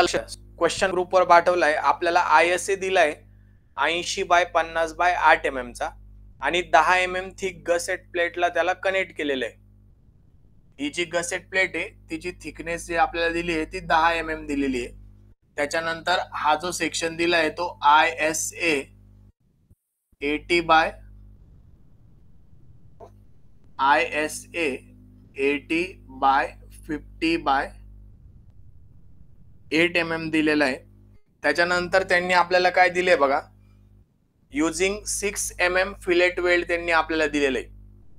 Question ग्रुपवर पाठवलाय आपल्याला. ISA दिलाय 80/50/8 mm चा आणि 10 mm थिक गसेट प्लेटला त्याला कनेक्ट केलेलं आहे. ही जी गसेट प्लेट आहे तिची थिकनेस जी आपल्याला दिली आहे ती 10 mm दिलेली आहे. त्याच्यानंतर हा जो सेक्शन दिलाय तो ISA 80/50/8 mm दिलेला आहे. त्याच्यानंतर त्यांनी आपल्याला काय दिले बघा, युजिंग 6 mm फिलेट वेल्ड त्यांनी आपल्याला दिलेलं आहे.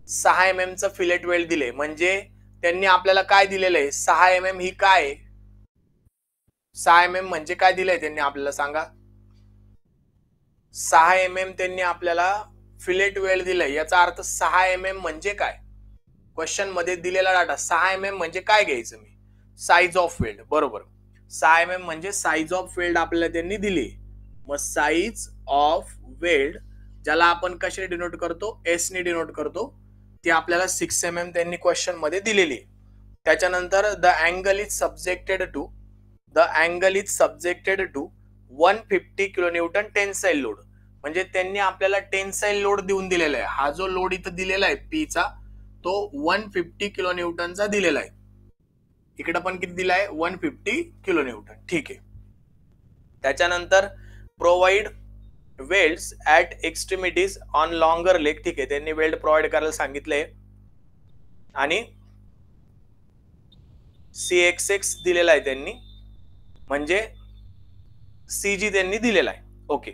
6 mm चं फिलेट वेल्ड दिले, म्हणजे त्यांनी आपल्याला काय दिलेलं आहे, 6 mm ही काय, 6 mm म्हणजे काय दिलंय त्यांनी आपल्याला सांगा. 6 mm त्यांनी आपल्याला फिलेट वेल्ड दिलंय, याचा अर्थ 6 mm म्हणजे काय, क्वेश्चन मध्ये दिलेला डाटा 6 mm म्हणजे काय घ्यायचं मी, साइज ऑफ वेल्ड. बरोबर, 6 mm म्हणजे साइज ऑफ वेल्ड आपल्याला त्यांनी दिली. मग साइज ऑफ वेल्ड ज्याला आपण कशाने डिनोट करतो, एस ने डिनोट करतो, ती आपल्याला 6 mm त्यांनी क्वेश्चन मध्ये दिलेली. त्याच्यानंतर the angle is subjected to 150 kilonewton tensile load, म्हणजे त्यांनी आपल्याला टेन्साइल लोड देऊन दिलेला आहे. हा जो लोड इथं दिलेला आहे पी चा तो 150 किलोन्यूटनचा दिलेला आहे. इकडे पण किती दिलाय, 150 किलोन्यूटन. ठीक आहे. त्याच्यानंतर provide welds at extremities on longer leg. ठीक आहे, त्यांनी वेल्ड प्रोव्हाइड करायला सांगितलंय आणि CXX दिलेला आहे त्यांनी, म्हणजे CG त्यांनी दिलेला आहे. ओके,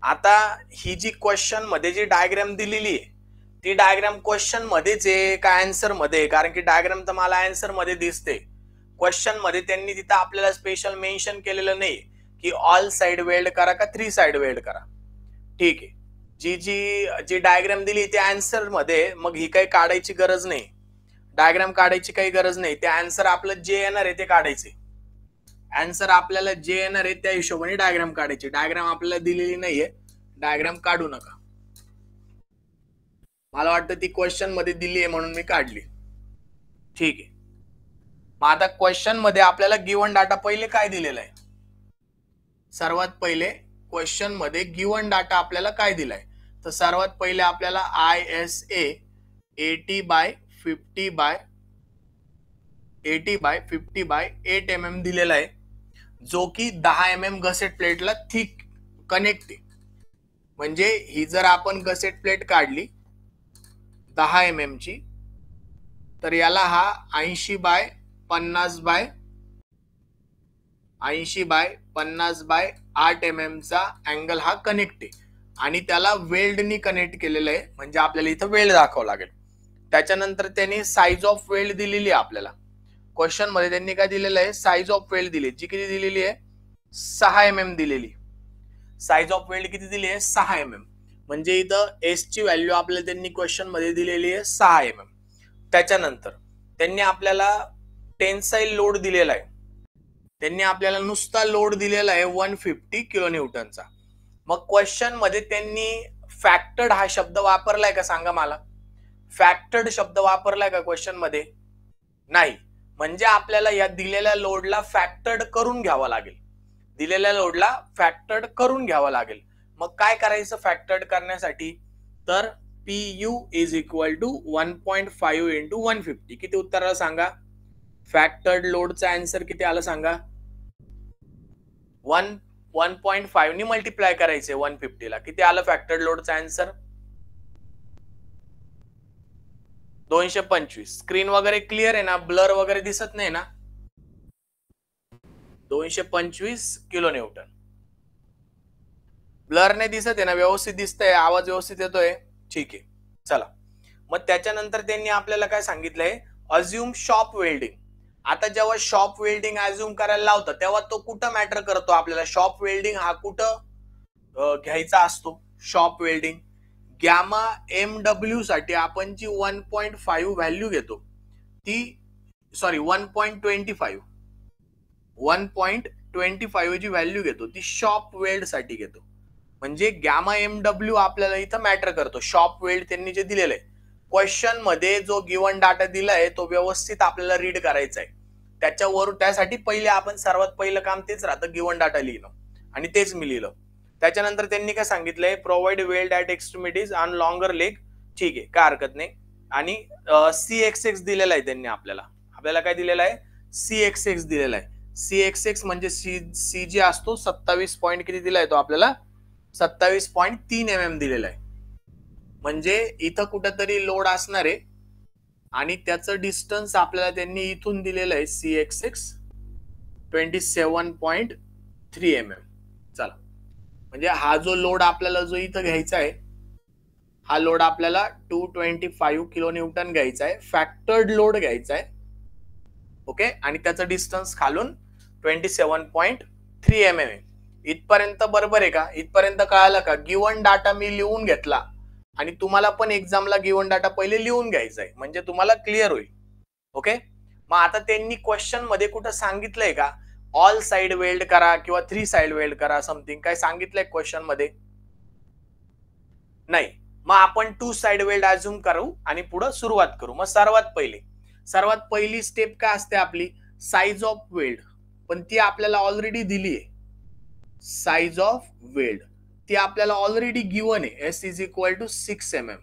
आता ही जी क्वेश्चन मध्ये जी डायग्राम दिलेली आहे ती डायग्राम क्वेश्चन मध्येच आहे का आन्सर मध्ये, कारण की डायग्राम तर मला आन्सर मध्ये दिसते, क्वेश्चन मध्ये त्यांनी तिथं आपल्याला स्पेशल मेन्शन केलेलं नाही की ऑल साइड वेल्ड करा का 3 साइड वेल्ड करा. ठीक आहे, जी डायग्राम दिली ते आन्सर मध्ये, मग ही काही काढायची गरज नाही, डायग्राम काढायची काही गरज नाही, ते आन्सर आपलं जे येणार आहे ते काढायचे. आन्सर आपल्याला जे येणार आहे त्या हिशोबाने डायग्राम काढायची. डायग्राम आपल्याला दिलेली नाहीये, डायग्राम काढू नका. मला वाटतं ती क्वेश्चन मध्ये दिली आहे म्हणून मी काढली. ठीक आहे, मग आता क्वेश्चन मध्ये आपल्याला गिवन डाटा पहिले काय दिलेला आहे, सर्वात पहिले क्वेश्चन मध्ये गिवन डाटा आपल्याला काय दिलाय, तर सर्वात पहिले आपल्याला ISA 80/50/8 mm दिलेला आहे, जो की 10 mm गसेट प्लेटला थिक कनेक्ट आहे. म्हणजे ही जर आपण गसेट प्लेट काढली 10 mm ची, तर याला हा 80/50/8 mm चा अँगल हा कनेक्ट आहे आणि त्याला वेल्डनी कनेक्ट केलेलं आहे, म्हणजे आपल्याला इथं वेल्ड दाखवावं लागेल. त्याच्यानंतर त्यांनी साइज ऑफ वेल्ड दिलेली आहे आपल्याला. क्वेश्चन मध्ये त्यांनी काय दिलेलं आहे, साइज ऑफ वेल्ड दिली, जी किती दिलेली आहे, 6 mm दिलेली. साइज ऑफ वेल्ड किती दिली आहे, 6 mm, म्हणजे इथं एस ची व्हॅल्यू आपल्याला त्यांनी क्वेश्चन मध्ये दिलेली आहे 6 mm. त्याच्यानंतर त्यांनी आपल्याला टेन्साइल लोड दिलेला आहे, त्यांनी आपल्याला नुसता लोड दिलेला आहे 150 किलोन्यूटनचा. मग क्वेश्चन मध्ये त्यांनी फॅक्टर्ड हा शब्द वापरलाय का सांगा मला, फॅक्टर्ड शब्द वापरलाय का क्वेश्चन मध्ये, नाही, म्हणजे आपल्याला या दिलेल्या लोडला फॅक्टर्ड करून घ्यावा लागेल, दिलेल्या लोडला फॅक्टर्ड करून घ्यावा लागेल. मग काय करायचं फॅक्टर्ड करण्यासाठी, तर PU is equal to 1.5 into 150. किती उत्तराला सांगा, फॅक्टर्ड लोडचा आन्सर किती आलं सांगा, 1.5 नी मल्टिप्लाय करायचे 150 ला, किती आलं फॅक्टर्ड लोडचा आन्सर, 225. स्क्रीन वगैरे क्लिअर आहे ना, ब्लर वगैरे दिसत नाही ना, 225 किलोन्यूटन. ब्लर नाही दिसत आहे ना, व्यवस्थित दिसतंय, आवाज व्यवस्थित येतोय. ठीक आहे, चला. मग त्याच्यानंतर त्यांनी आपल्याला काय सांगितलंय, अज्युम शॉप वेल्डिंग. आता जेव्हा शॉप वेल्डिंग अज्युम करायला लावतं तेव्हा तो कुठं मॅटर करतो आपल्याला, शॉप वेल्डिंग हा कुठं घ्यायचा असतो, शॉप वेल्डिंग गॅमा MW साठी आपण जी 1.5 व्हॅल्यू घेतो ती, सॉरी 1.25 जी व्हॅल्यू घेतो ती शॉप वेल्ड साठी घेतो, म्हणजे गॅमा MW आपल्याला इथं मॅटर करतो. शॉप वेल्ड त्यांनी जे दिलेलं आहे क्वेश्चन मध्ये, जो गिवन डाटा दिलाय तो व्यवस्थित आपल्याला रीड करायचा आहे. त्यासाठी पहिले आपण सर्वात पहिलं काम तेच राहतं, गिवन डाटा लिहिणं, आणि तेच मी लिहिलं. त्याच्यानंतर त्यांनी काय सांगितलंय, provide weld at extremities on longer leg. ठीक आहे, काय हरकत नाही. आणि CXX दिलेला आहे त्यांनी आपल्याला काय दिलेलं आहे, CXX दिलेला आहे. CXX म्हणजे सी जे असतो 27 पॉईंट किती दिलाय तो आपल्याला, 27.3 mm दिलेला आहे. म्हणजे इथं कुठेतरी लोड असणार आहे आणि त्याचं डिस्टन्स आपल्याला त्यांनी इथून दिलेलं आहे CXX 27.3 mm. चला, म्हणजे हा जो लोड आपल्याला जो इथं घ्यायचा आहे, हा लोड आपल्याला 225 किलो न्यूटन घ्यायचा आहे, फॅक्टर्ड लोड घ्यायचा आहे. ओके, आणि त्याचं डिस्टन्स खालून 27.3 mm आहे. इथपर्यंत बरोबर आहे का? इथपर्यंत कळालं का? गिवन डाटा मी लिहून घेतला आणि तुम्हाला पण एक्झामला गिवन डाटा पहिले लिहून घ्यायचा आहे, म्हणजे तुम्हाला क्लिअर होईल. ओके, मग आता त्यांनी क्वेश्चन मध्ये कुठं सांगितलंय का ऑल साइड वेल्ड करा किंवा 3 साइड वेल्ड करा, समथिंग काय सांगितलंय क्वेश्चन मध्ये? नाही. मग आपण 2 साइड वेल्ड अज्युम करू आणि पुढे सुरुवात करू. मग सर्वात पहिली स्टेप काय असते आपली, साइज ऑफ वेल्ड, पण ती आपल्याला ऑलरेडी दिली आहे. साइज ऑफ वेल्ड ती आपल्याला ऑलरेडी गिवन आहे, S = 6 mm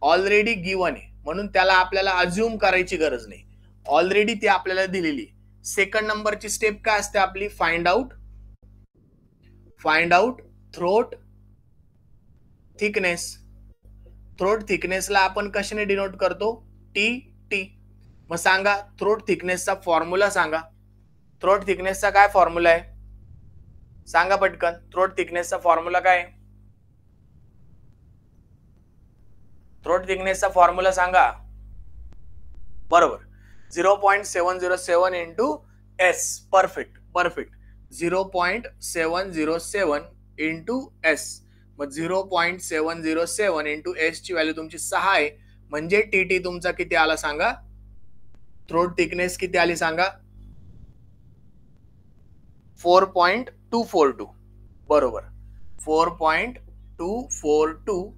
ऑलरेडी गिवन आहे, म्हणून त्याला आपल्याला अज्युम करायची गरज नाही, ऑलरेडी ती आपल्याला दिलेली. सेकंड नंबरची स्टेप काय असते आपली, find out throat thickness. Throat थिकनेसला आपण कशाने डिनोट करतो, टी. मग सांगा थ्रोट थिकनेसचा फॉर्म्युला सांगा. थ्रोट थिकनेसचा काय फॉर्म्युला आहे सांगा पटकन. थ्रोट थिकनेसचा फॉर्म्युला काय, थ्रोट थिकनेसचा फॉर्म्युला सांगा. बरोबर, 0.707 into S. Perfect. 0.707 into S. मग 0.707 इंटू S ची व्हॅल्यू तुमची 6 आहे, म्हणजे TT तुमचा किती आला सांगा, थ्रोट थिकनेस किती आली सांगा, 4.242. बरोबर, 4.242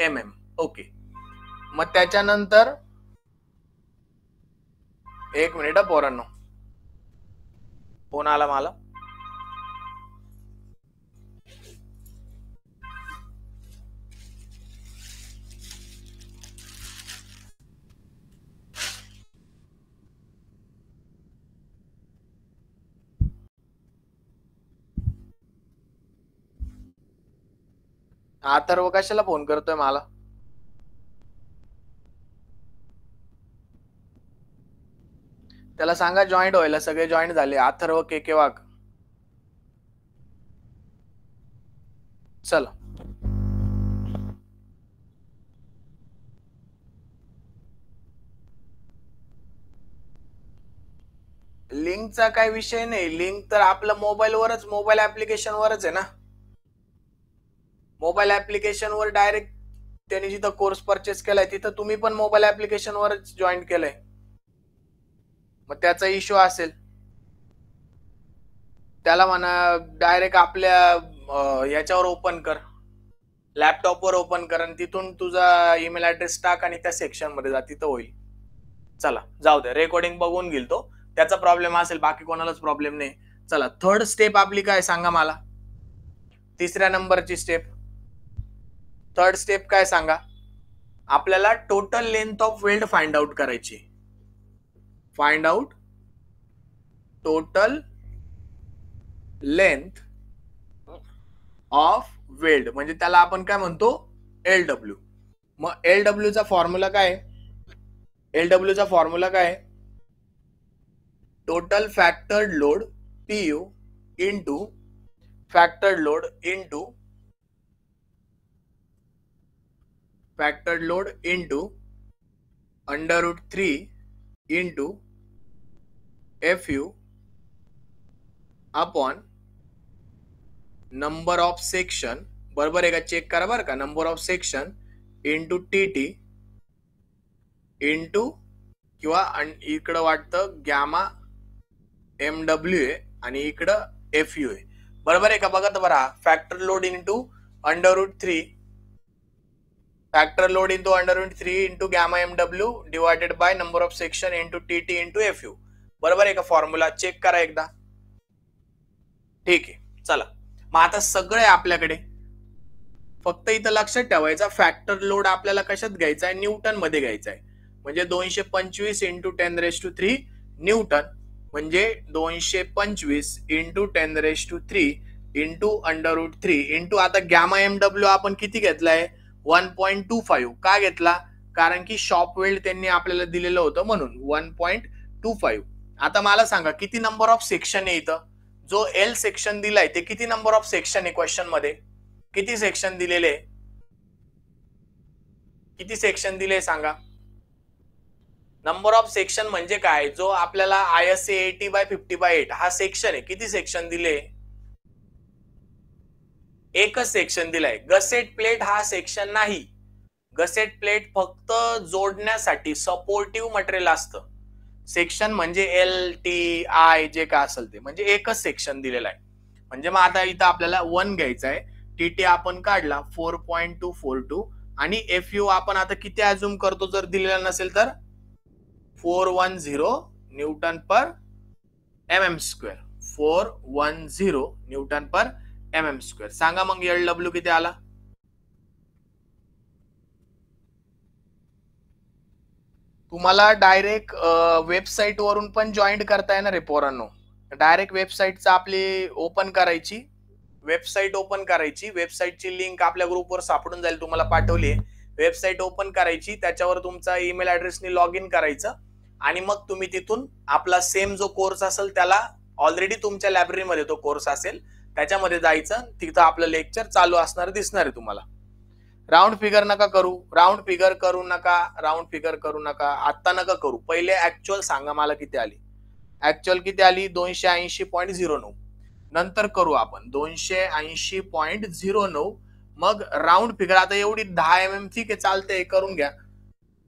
mm. ओके, मग त्याच्यानंतर एक मिनिट पोरांनो, फोन आला मला. अथर्व कशाला फोन करतोय मला? त्याला सांगा जॉईंट व्हायला. सगळे जॉईंट झाले. अथर्व के वाघ. चला, लिंकचा काय विषय नाही. लिंक तर आपलं मोबाईलवरच, मोबाईल ऍप्लिकेशन वरच आहे ना. मोबाईल ऍप्लिकेशन वर डायरेक्ट त्यांनी जिथं कोर्स परचेस केलाय तिथं तुम्ही पण मोबाईल ऍप्लिकेशन वरच जॉईन केलंय. मग त्याचा इश्यू असेल, त्याला म्हणा डायरेक्ट आपल्या याच्यावर ओपन कर, लॅपटॉपवर ओपन कर आणि तिथून तुझा ईमेल ऍड्रेस टाक आणि त्या सेक्शन मध्ये जा, तिथं होईल. चला जाऊ दे, रेकॉर्डिंग बघून घेईल तो, त्याचा प्रॉब्लेम असेल, बाकी कोणालाच प्रॉब्लेम नाही. चला, थर्ड स्टेप आपली काय सांगा मला, तिसऱ्या नंबरची स्टेप. थर्ड स्टेप काय सांगा, आपल्याला total length of weld find out करायची. Find out total length of weld, म्हणजे त्याला आपण काय म्हणतो, LW. मग LW चा फॉर्म्युला काय, LW चा फॉर्म्युला काय, total factored load PU into factored load into √3 into FU upon number of section. बरोबर आहे का, चेक करा बरं का. Number of section into TT into, किंवा इकडं वाटतं गॅमा MW आहे आणि इकडं FU आहे. बरोबर आहे का, बघा तर बरं. Factor load into √3, factor load into √3 into gamma MW divided by number of section into TT into FU. बरोबर आहे का? फॉर्म्युला चेक करा एकदा. ठीक आहे, चला मग आता सगळे आपल्याकडे, फक्त इथं लक्षात ठेवायचा फॅक्टर लोड आपल्याला कशात घ्यायचा आहे? न्यूटन मध्ये घ्यायचा आहे. म्हणजे 225 इंटू 10⁻³ न्यूटन, म्हणजे 225 इंटू 10⁻³ इंटू √3 इंटू आता गॅमा MW आपण किती घेतलाय? 1.25. का घेतला? कारण की शॉप वेल्ड त्यांनी आपल्याला दिलेलं होतं म्हणून 1.25. आता मला सांगा किती नंबर ऑफ सेक्शन आहे इथं? जो एल सेक्शन दिलाय ते किती नंबर ऑफ सेक्शन आहे क्वेश्चन मध्ये? किती सेक्शन दिलेले? किती सेक्शन दिले सांगा? नंबर ऑफ सेक्शन म्हणजे काय? जो आपल्याला ISA 80/50/8 हा सेक्शन आहे. किती सेक्शन दिले? एकच सेक्शन दिलाय. गसेट प्लेट हा सेक्शन नाही. गसेट प्लेट फक्त जोडण्यासाठी सपोर्टिव्ह मटेरियल असतं. सेक्शन म्हणजे LTI जे काय असेल ते, म्हणजे एकच सेक्शन दिलेला आहे. म्हणजे मग आता इथं आपल्याला 1 घ्यायचा आहे. TT आपण काढला 4.242 आणि FU आपण आता किती अज्युम करतो जर दिलेला नसेल तर? 410 न्यूटन पर mm². 410 न्यूटन पर mm². सांगा मग LW किती आला? तुम्हाला डायरेक्ट वेबसाईट वरून पण जॉईन करता येणार आहे पोरांनो. डायरेक्ट वेबसाईटचा आपली ओपन करायची, वेबसाईट ओपन करायची. वेबसाईटची लिंक आपल्या ग्रुपवर सापडून जाईल, तुम्हाला पाठवली. वेबसाईट ओपन करायची, त्याच्यावर तुमचा ईमेल ऍड्रेसनी लॉग इन करायचं आणि मग तुम्ही तिथून आपला सेम जो कोर्स असेल त्याला, ऑलरेडी तुमच्या लायब्ररीमध्ये तो कोर्स असेल त्याच्यामध्ये जायचं. तिथं आपलं लेक्चर चालू असणार दिसणार आहे तुम्हाला. राऊंड फिगर नका करू, राऊंड फिगर करू नका, राऊंड फिगर करू नका, आता नका करू. पहिले ऍक्च्युअल सांगा मला किती आली. ऍक्च्युअल किती आली? 280.09. नंतर करू आपण 280.09. मग राऊंड फिगर आता एवढी 10 mm ठीक आहे, चालते, करून घ्या.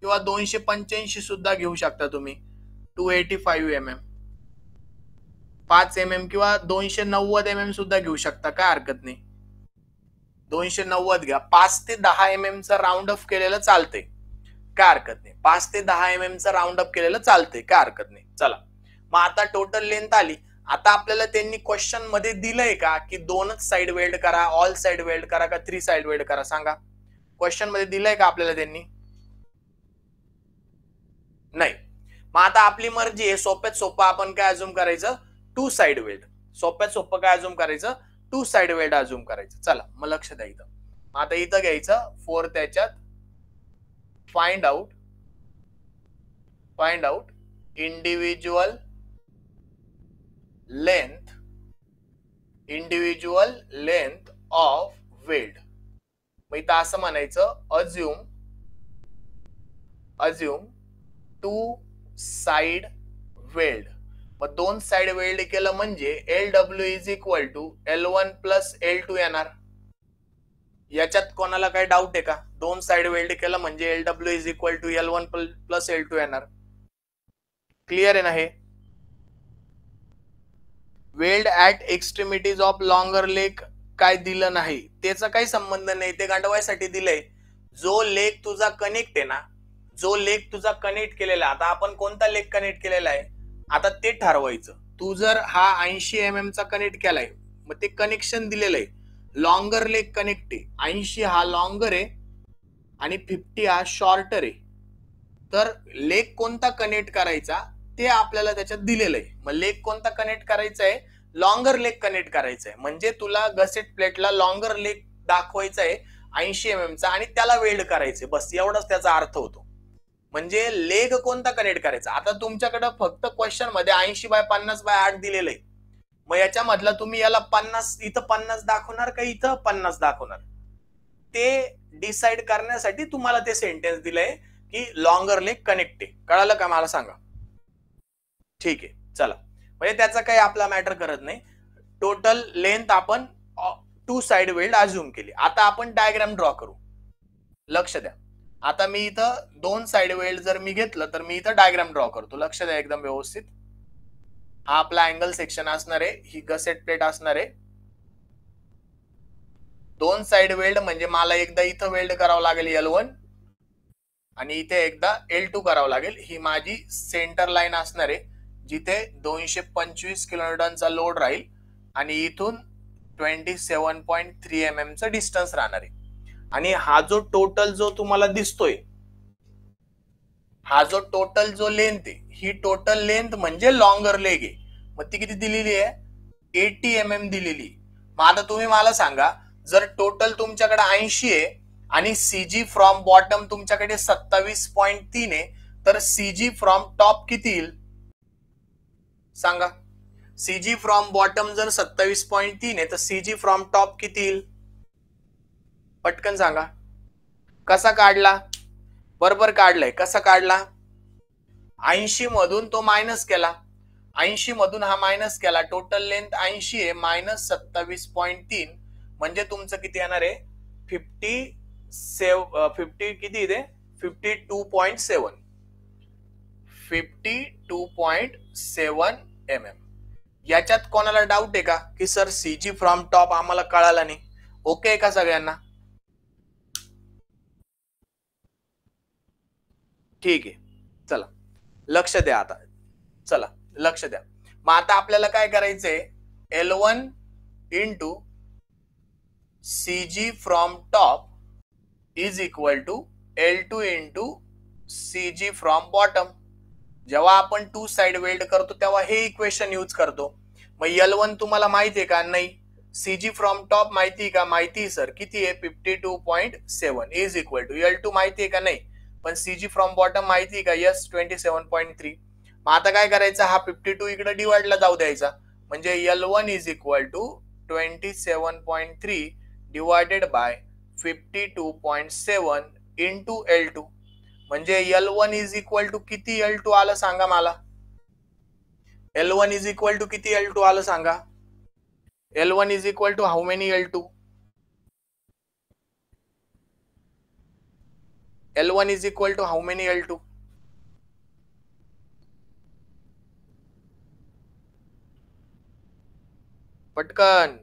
किंवा 285 सुद्धा घेऊ शकता तुम्ही. 285 mm, 5 mm किंवा 290 mm सुद्धा घेऊ शकता, काय हरकत नाही. 290 घ्या. 5 ते 10 mm चा राऊंड अप केलेलं चालते, काय हरकत नाही. 5 ते 10 mm चा राऊंड अप केलेलं चालते, काय हरकत नाही. चला मग आता टोटल लेंथ आली. आता आपल्याला त्यांनी क्वेश्चन मध्ये दिलंय का की 2च साइड वेल्ड करा, ऑल साइड वेल्ड करा का 3 साइड वेल्ड करा? सांगा, क्वेश्चन मध्ये दिलंय का आपल्याला त्यांनी? नाही. मग आता आपली मर्जी आहे. सोप्यात सोपं आपण काय अज्युम करायचं? 2 साइड वेल्ड. सोप्यात सोपं काय अज्युम करायचं? 2 साइड वेल्ड अज्युम करायचं. चला मग लक्ष द्या इथं. आता इथं घ्यायचं 4, त्याच्यात find out individual length of weld. मग इथं असं म्हणायचं अज्युम 2 साइड वेल्ड. मग 2 साइड वेल्ड केलं म्हणजे LW is equal to L1 plus L2 येणार. याच्यात कोणाला काही डाऊट आहे का? 2 साइड वेल्ड केलं म्हणजे LW is equal to L1 plus L2 येणार. क्लिअर आहे ना हे? Weld at extremities of longer leg काय दिलं नाही, त्याचा काही संबंध नाही, ते गांडवायसाठी दिलंय. जो लेग तुझा कनेक्ट आहे ना, जो लेग तुझा कनेक्ट केलेला, आता आपण कोणता लेग कनेक्ट केलेला आहे आता ते ठरवायचं. तू जर हा 80 mm चा कनेक्ट केलाय, मग ते कनेक्शन दिलेलं आहे. लॉंगर लेग कनेक्ट आहे, 80 हा लॉंगर आहे आणि 50 हा शॉर्टर आहे. तर लेग कोणता कनेक्ट करायचा ते आपल्याला त्याच्यात दिलेलं आहे. मग लेग कोणता कनेक्ट करायचा आहे? लॉंगर लेग कनेक्ट करायचा आहे. म्हणजे तुला गसेट प्लेटला लॉंगर लेग दाखवायचा आहे 80 mm चा आणि त्याला वेल्ड करायचे, बस एवढाच त्याचा अर्थ होतो. म्हणजे लेग कोणता कनेक्ट करायचा. आता तुमच्याकडे फक्त क्वेश्चन मध्ये 80/50/8 दिलेलं आहे. मग याच्यामधला तुम्ही याला 50, इथं 50 दाखवणार का इथं 50 दाखवणार, ते डिसाइड करण्यासाठी तुम्हाला ते सेंटेन्स दिलंय की लॉंगर लेग कनेक्ट आहे. कळालं का मला सांगा? ठीक आहे, चला. म्हणजे त्याचा काही आपला मॅटर करत नाही. टोटल लेंथ आपण 2 साइड वेल्ड अज्युम केली. आता आपण डायग्राम ड्रॉ करू. लक्ष द्या. आता मी इथं 2 साइड वेल्ड जर मी घेतलं तर मी इथं डायग्राम ड्रॉ करतो. लक्ष द्या एकदम व्यवस्थित. हा आपला अँगल सेक्शन असणार आहे, ही गसेट प्लेट असणार आहे. 2 साइड वेल्ड म्हणजे मला एकदा इथं वेल्ड करावं लागेल L1 आणि इथे एकदा L2 करावं लागेल. ही माझी सेंटर लाईन असणार आहे, जिथे 225 किलोन्यूटनचा लोड राहील आणि इथून 27.3 mm चं डिस्टन्स राहणार आहे. आणि हा जो टोटल जो तुम्हाला दिसतोय, हा जो टोटल जो लेंथ आहे, ही टोटल लेंथ म्हणजे लॉंगर लेग आहे. मग ती किती दिलेली आहे? 80 mm दिलेली. मग आता तुम्ही मला सांगा, जर टोटल तुमच्याकडे 80 आहे आणि सीजी फ्रॉम बॉटम तुमच्याकडे 27.3 आहे, तर सीजी फ्रॉम टॉप किती येईल सांगा? सीजी फ्रॉम बॉटम जर 27.3 आहे तर सीजी फ्रॉम टॉप किती येईल? पटकन सांगा. कसा काढला? बरोबर काढलाय. कसा काढला? 80 मधून तो मायनस केला. 80 मधून हा मायनस केला. टोटल लेंथ 80 आहे मायनस 27.3 म्हणजे तुमचं किती येणार आहे? 50 किती इथे? 52.7 mm. याच्यात कोणाला डाऊट आहे का की सर सीजी फ्रॉम टॉप आम्हाला कळाला नाही? ओके का सगळ्यांना? ठीक आहे. चला लक्ष द्या आता. चला लक्ष द्या. मग आता आपल्याला काय करायचंय? L1 into CG from top is equal to L2 into CG from bottom. जेव्हा आपण टू साइड वेल्ड करतो तेव्हा हे इक्वेशन यूज करतो. मग L1 तुम्हाला माहिती आहे का? नाही. सीजी फ्रॉम टॉप माहिती आहे का? माहिती सर. किती आहे? 52.7 इज इक्वल टू L2 माहिती आहे का? नाही. पण सीजी फ्रॉम बॉटम माहिती आहे का? यस 27.3. मग आता काय करायचं? हा 52 इकडे डिवाइडला जाऊ द्यायचा. म्हणजे L1 is equal to 27.3 divided by 52.7 into L2. म्हणजे L1 इज इक्वल टू किती L2 आलं सांगा मला? L1 इज इक्वल टू किती L2 आलं सांगा? L1 is equal to how many L2? L1 is equal to how many L2? पटकन.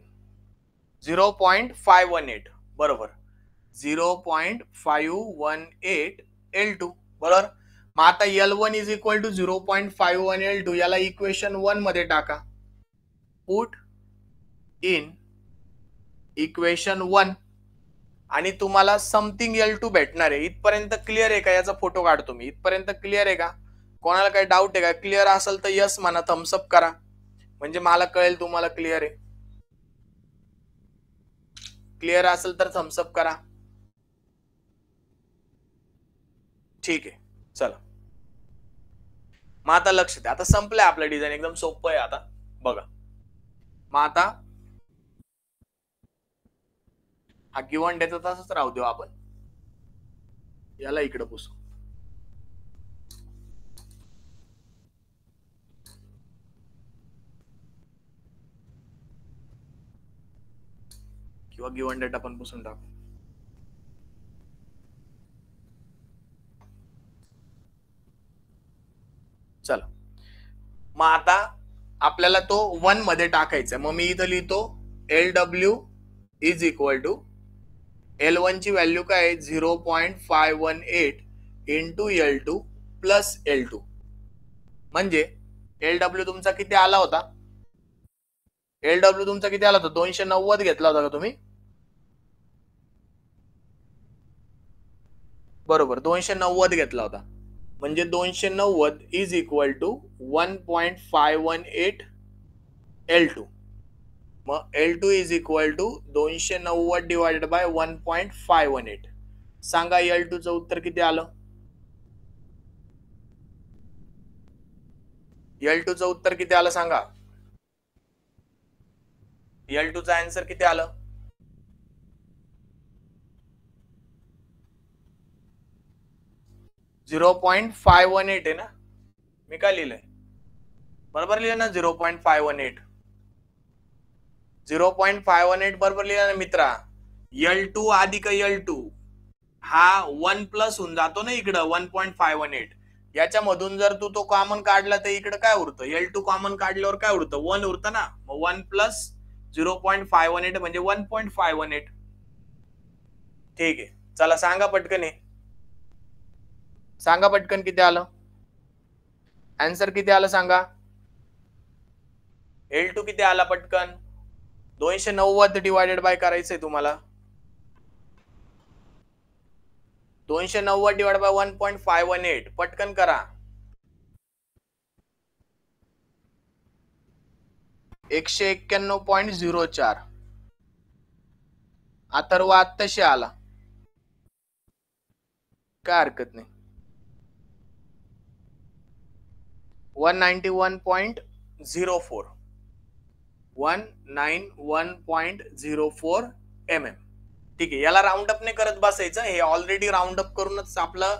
0.518 बरोबर. 0.518 L2 बरोबर. मग आता L1 is equal to 0.51 L2 याला इक्वेशन 1 मध्ये टाका. पुट इन इक्वेशन 1 आणि तुम्हाला समथिंग L2 भेटणार आहे. इथपर्यंत क्लिअर आहे का? याचा फोटो काढतो मी. इथपर्यंत क्लिअर आहे का? कोणाला काही डाऊट आहे का? क्लिअर असेल तर यस म्हणा, थम्सअप करा म्हणजे मला कळेल तुम्हाला क्लिअर आहे. क्लिअर असेल तर थम्सअप करा. ठीक आहे. चला मग आता लक्ष द्या. आता संपलंय आपलं डिझाईन. एकदम सोपं आहे आता बघा. मग आता हा गिव्हन डेटा तसंच राहू देऊ आपण. याला इकडे पुसू. किंवा गिव्हन डेटा पण पुसून टाकू. चला मग आता आपल्याला तो 1 मध्ये टाकायचा. मग मी इथं लिहितो LW is equal to L1 ची व्हॅल्यू काय आहे? 0.518 इंटू L2 प्लस L2. म्हणजे LW तुमचा किती आला होता? LW तुमचा किती आला होता? 290 घेतला होता का तुम्ही? बरोबर 290 घेतला होता. म्हणजे 290 इज इक्वल टू 1.518 L2. मग L2 is equal to 290 divided by 1.518. सांगा L2 चं उत्तर किती आलं? L2 चं उत्तर किती आलं सांगा? L2 चा आन्सर किती आलं? .518 आहे ना? मी काय लिहिलंय? बरोबर लिहिलं ना? 0.518. 0.518 बरोबर लिहिलं ना मित्रा? L2 अधिक L2 हा 1 प्लस होऊन जातो ना इकडं 1.518. याच्यामधून जर तू तो कॉमन काढला तर इकडे काय उरतं? L2 कॉमन काढल्यावर काय उरतं? 1 उरतं ना. मग 1 प्लस 0.518 म्हणजे 1.518. ठीक आहे. चला सांगा पटकन. सांगा पटकन किती आलं? आन्सर किती आलं सांगा? L2 किती आला पटकन? 290 डिवायडेड बाय करायचंय तुम्हाला. 290 डिवाइड बाय 1.518 पटकन करा. 191.04. अथर्व आत्ताशी आला, काय हरकत नाही. 191.04 191.04 mm. ठीक आहे, याला राऊंड अप नाही करत बसायचं, हे ऑलरेडी राऊंड अप करूनच आपलं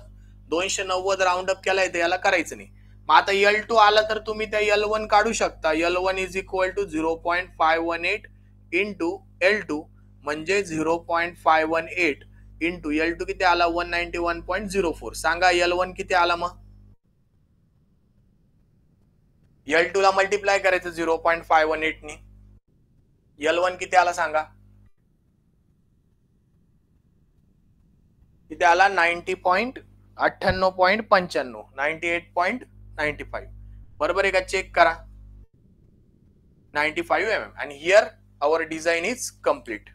290 राऊंड अप केलाय, तर याला करायचं नाही. मग आता L2 आला तर तुम्ही त्या L1 काढू शकता. L1 is equal to 0.518 into L2 म्हणजे 0.518 इंटू L2 किती आला? 191.04. सांगा L1 किती आला? मग L2 ला मल्टिप्लाय करायचं 0.518 ने. L1 किती आला सांगा? किती आला? 90.98.95 98.95. बरोबर आहे का? चेक करा. 95 mm. आणि here our design is complete.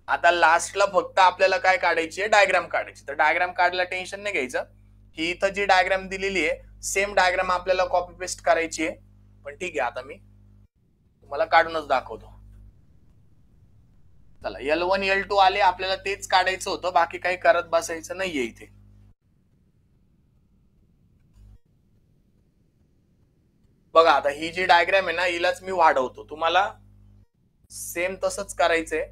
आता लास्टला फक्त आपल्याला काय काढायची आहे? डायग्राम काढायची. तर डायग्राम काढायला टेन्शन नाही घ्यायचं. ही इथं जी डायग्राम दिलेली आहे सेम डायग्राम आपल्याला कॉपी पेस्ट करायची आहे. पण ठीक आहे, आता मी तुम्हाला काढूनच दाखवतो. चला, L1 L2 आले, आपल्याला तेच काढायचं होतं, बाकी काही करत बसायचं नाहीये इथे. बघा, आता ही जी डायग्राम आहे ना, हिलाच मी वाढवतो. तुम्हाला सेम तसंच करायचंय.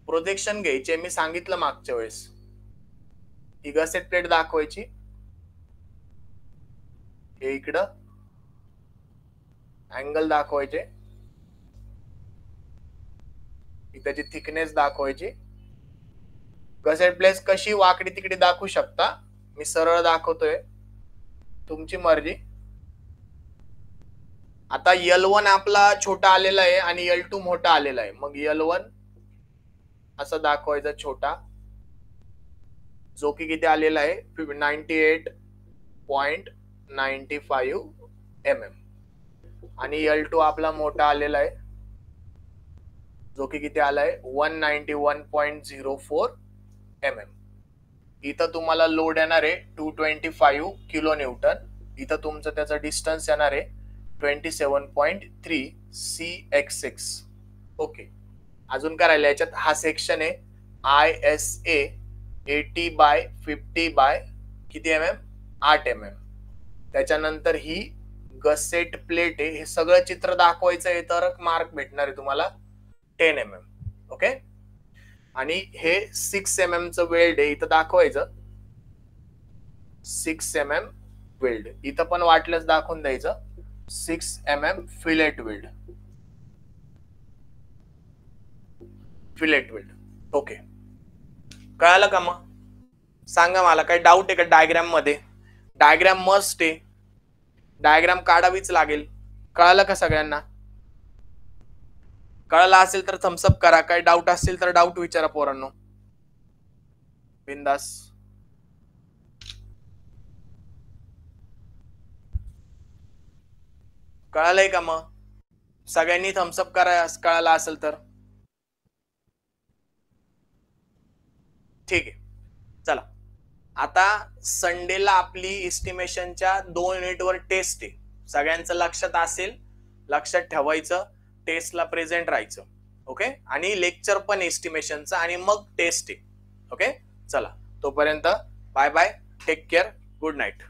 प्रोजेक्शन घ्यायचे, मी सांगितलं मागच्या वेळेस. ही गसेट प्लेट दाखवायची, हे इकडं अँगल दाखवायचे, त्याची थिकनेस दाखवायची. गसेट प्लेट कशी वाकडी तिकडे दाखवू शकता, मी सरळ दाखवतोय, तुमची मर्जी. आता L1 आपला छोटा आलेला आहे आणि L2 मोठा आलेला आहे. मग L1 असं दाखवायचा छोटा, जो की किती आलेला आहे? 98.95 mm. आणि L2 आपला मोठा आलेला आहे, जो की किती आलाय? 191.04 mm. इथं तुम्हाला लोड येणार आहे 225 किलो न्यूटन. इथं तुमचं त्याचा डिस्टन्स येणार आहे 27.3 cx6. ओके, अजून काय राहिलं याच्यात? हा सेक्शन आहे ISA 80/50 बाय किती mm? 8 mm. त्याच्यानंतर ही गसेट प्लेट आहे. हे सगळं चित्र दाखवायचं आहे तर मार्क भेटणार आहे तुम्हाला 10 mm. ओके, आणि हे 6 mm चं वेल्ड आहे, इथं दाखवायचं 6 mm वेल्ड. इथं पण वाटल्यास दाखवून द्यायचं 6 mm fillet weld. Fillet weld. Okay, कळालं का? मग सांगा मला, काही डाऊट आहे का डायग्राम मध्ये? डायग्राम मस्ट आहे, डायग्राम काढावीच लागेल. कळालं का सगळ्यांना? कळालं असेल तर थम्सअप करा. काही डाऊट असेल तर डाऊट विचारा पोरांनो, बिंदास. कळालंय का? मग सगळ्यांनी थम्सअप करा कळालं असेल तर. ठीक आहे, चला. आता संडेला आपली एस्टिमेशनच्या 2 युनिटवर टेस्ट आहे. सगळ्यांचं लक्षात असेल, लक्षात ठेवायचं, टेस्टला प्रेझेंट राहायचं. ओके, आणि लेक्चर पण एस्टिमेशनचं आणि मग टेस्ट आहे. ओके, चला, तोपर्यंत bye bye, take care, good night.